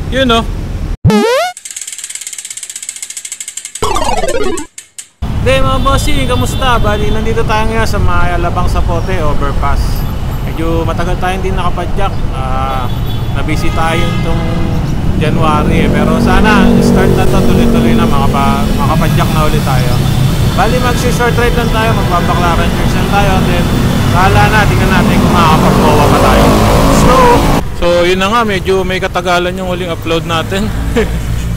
Yun o. Hey mga bossing, kamusta? Bali, nandito tayo ngayon sa may Alabang Sapote overpass. Medyo matagal tayong hindi nakapadyak. Nabisi tayo itong January pero sana start na to, tuloy-tuloy na makapadyak na ulit tayo. Bali, mag-short ride lang tayo, magbabaklaran church lang tayo. Then, kala na, tingnan natin kung makakapag-gawa pa tayo. So, yun na nga, medyo may katagalan yung huling upload natin.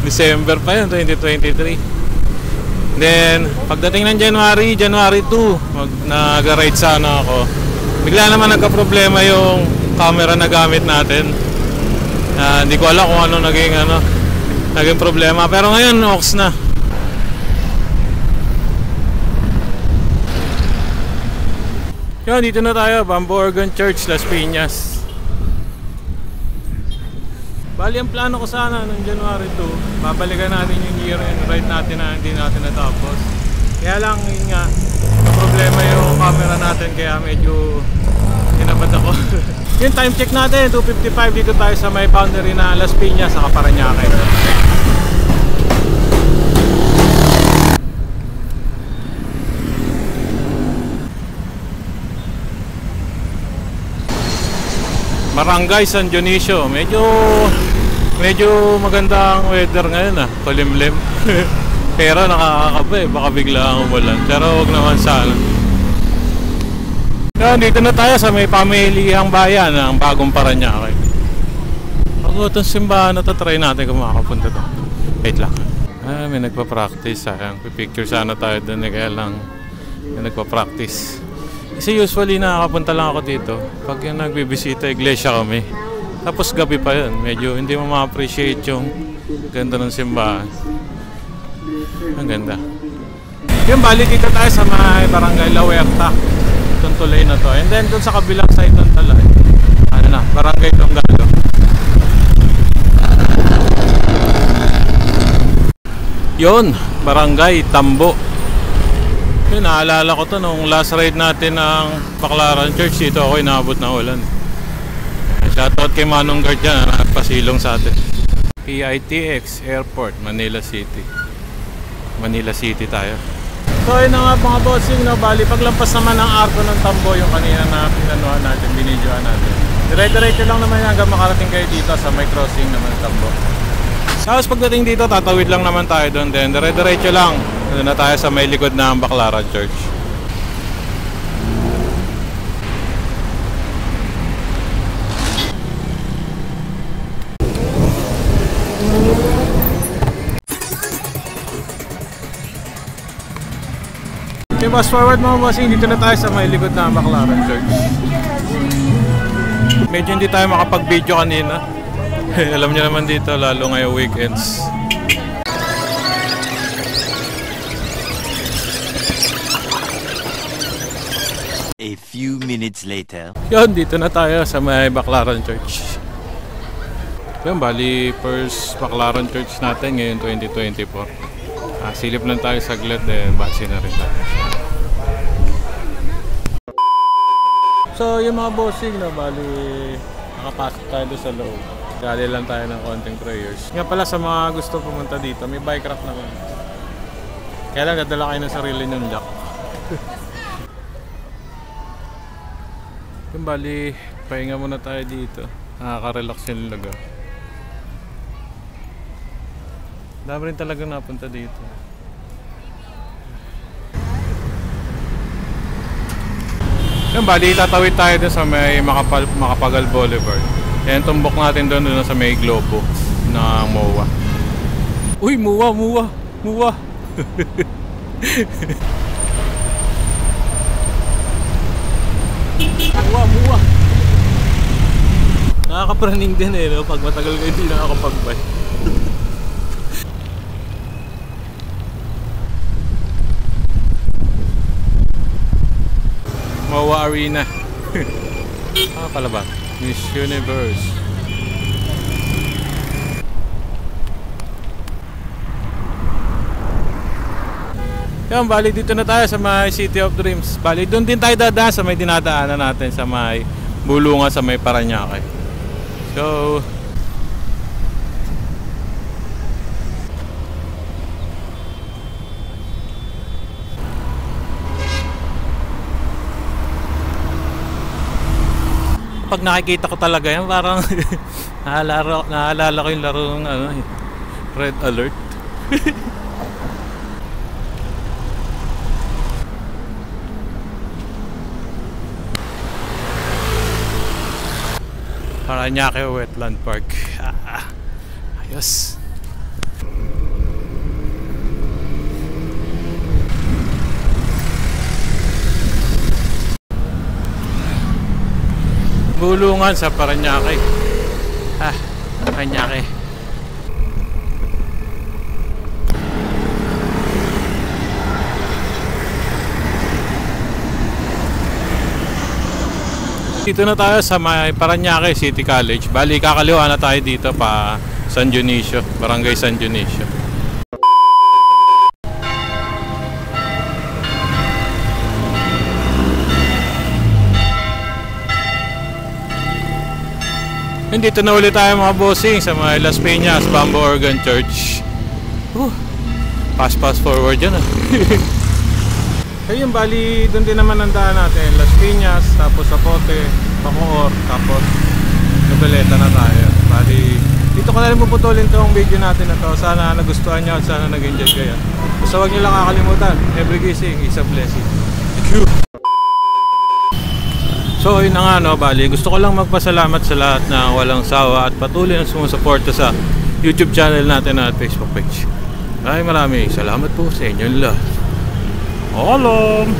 December pa yun, 2023. Then, pagdating ng January 2, nag-ride sana ako. Bigla naman nagka-problema yung camera na gamit natin. Hindi ko alam kung ano naging problema. Pero ngayon, ox na. Yun, dito na tayo, Bamboo Organ Church, Las Piñas. Bali, ang plano ko sana noong January 2, babalikan natin yung year-end ride natin na hindi natin natapos. Kaya lang, yun nga, problema yung camera natin, kaya medyo hinabad ako. Yung time check natin, 2:55, dito tayo sa may boundary na Las Piñas sa Parañaque. Barangay San Dionisio, medyo magandang weather ngayon kulimlim. Pero nakakakaba baka bigla ang umulan. Pero wag naman sana. Yan, dito na tayo sa may pamilihang bayan ng Bagong Parañaque. Ako itong simbahan na to, try natin kung makakapunta to. Wait lang. May nagpa-practice. Sayang, pipicture sana tayo doon kaya lang may nagpa-practice. Kasi usually nakakapunta lang ako dito pag yung nagbibisita, iglesia kami. Tapos gabi pa yun, medyo hindi mo ma-appreciate yung ganda ng simbahan. Ang ganda. Yung bali dito tayo sa may Barangay La Huerta, itong tulay na to. And then dun sa kabilang side ng talay, Barangay Tongalo. Yun, Barangay Tambo. Yun, naalala ko to nung last ride natin ng Baclaran Church. Dito ako inaabot ng ulan. Shoutout kay Manong Guard dyan na nagpasilong sa atin. PITX Airport, Manila City. Manila City tayo. So yun na nga mga bossing, bali paglampas naman ng arko ng Tambo yung kanina na pinanuhan natin, binidyohan natin. Dire-diretso lang naman hanggang makarating kayo dito sa may crossing naman ng Tambo. Tapos pagdating dito, tatawid lang naman tayo doon. Then dire-diretso lang. Doon na tayo sa may likod ng Baclaran Church. Okay, fast forward mga bossing, dito na tayo sa may likod ng Baclaran Church. Medyo hindi tayo makapag-video kanina. Alam niyo naman dito, lalo ngayong weekends. A few minutes later. Yun, dito na tayo sa may Baclaran Church. Yun, bali first Baclaran Church natin ngayon 2024. Silip lang tayo saglit, basi na rin tayo. So yung mga bossing bali nakapasok tayo doon sa loob. Gali lang tayo ng konting prayers. Nga pala sa mga gusto pumunta dito, may bike rack naman. Kaya lang dadala kayo ng sarili nyong jack. Yung bali, pahinga muna tayo dito. Nakaka-relax yung lugar. Dami rin talaga napunta dito. Yung bali, tatawid tayo dun sa may Macapagal Boulevard. Yan, tumbok natin dun sa may Globo na MOA. Uy, MOA! MOA! Muwa. Nakakapraning din no? Pag matagal ka hindi nakakapag-bike. MOA Arena. Pala ba? Miss Universe. Yan, bali dito na tayo sa may City of Dreams. Bali doon din tayo dadaan sa may dinadaanan natin sa may bulungan sa may Parañaque. So pag nakikita ko talaga yan, parang naalala ko yung larong ano, Red Alert. Paranaque Wetland Park. Ayos. Bulungan sa Paranaque. Paranaque. Dito na tayo sa may Paranaque City College. Bali, kakaliwa na tayo dito pa San Dionisio, Barangay San Dionisio. Dito na ulit tayo mga bossing sa mga Las Peñas Bamboo Organ Church. Fast forward yan. Ayun, bali, doon din naman ang daan natin. Las Piñas, tapos Zapote, Bacoor, tapos Noveleta na tayo. Bali, dito ko na rin puputulin itong video natin na to. Sana nagustuhan nyo at sana nag-enjoy kayo. Basta huwag nyo lang kakalimutan, every gising is a blessing. Thank you! So, yun na nga, no, bali, gusto ko lang magpasalamat sa lahat na walang sawa at patuloy na sumusuporta sa YouTube channel natin at Facebook page. Maraming salamat po sa inyong lahat. Alam!